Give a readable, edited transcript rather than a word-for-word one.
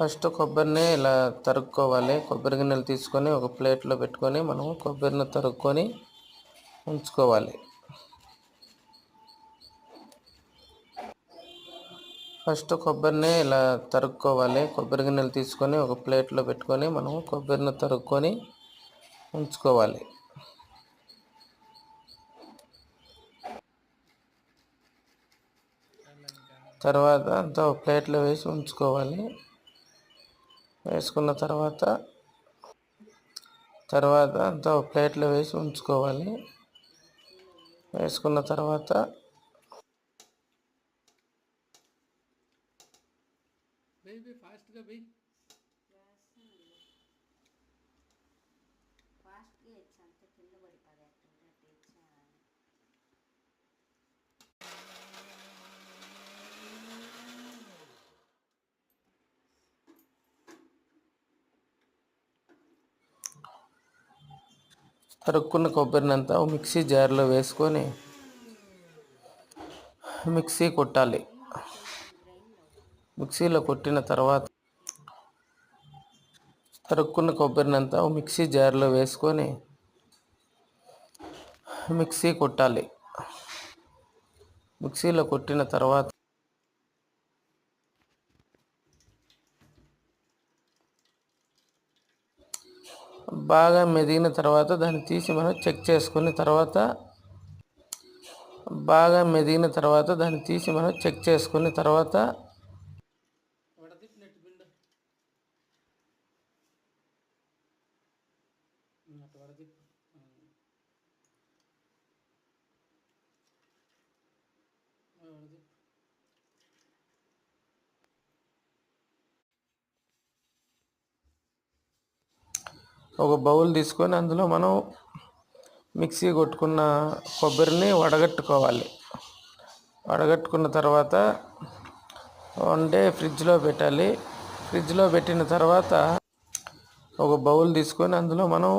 First కొబ్బరిని ఇలా తరుక్కోవాలి. కొబ్బరి గిన్నెలు తీసుకొని ఒక ప్లేట్లో పెట్టుకొని మనం కొబ్బరిని తరుక్కొని ఉంచుకోవాలి. ఫస్ట్ కొబ్బరిని ఇలా తరుక్కోవాలి. కొబ్బరి గిన్నెలు తీసుకొని ఒక ప్లేట్లో పెట్టుకొని మనం కొబ్బరిని తరుక్కొని ఉంచుకోవాలి. తర్వాత అంతా ఒక ప్లేట్లో వేసి ఉంచుకోవాలి. వేసుకున్న తర్వాత అంతా ఒక ప్లేట్లో వేసి ఉంచుకోవాలి. వేసుకున్న తర్వాత తరుక్కున్న కొబ్బరిని అంతా మిక్సీ జార్లో వేసుకొని మిక్సీ కొట్టాలి. మిక్సీలో కొట్టిన తర్వాత తరుక్కున్న కొబ్బరిని అంతా మిక్సీ జార్లో వేసుకొని మిక్సీ కొట్టాలి. మిక్సీలో కొట్టిన తర్వాత బాగా మెదిగిన తర్వాత దాన్ని తీసి మనం చెక్ చేసుకున్న తర్వాత ఒక బౌల్ తీసుకొని అందులో మనం మిక్సీ కొట్టుకున్న కొబ్బరిని వడగట్టుకోవాలి. వడగట్టుకున్న తర్వాత ఫ్రిడ్జ్లో పెట్టాలి. ఫ్రిడ్జ్లో పెట్టిన తర్వాత ఒక బౌల్ తీసుకొని అందులో మనం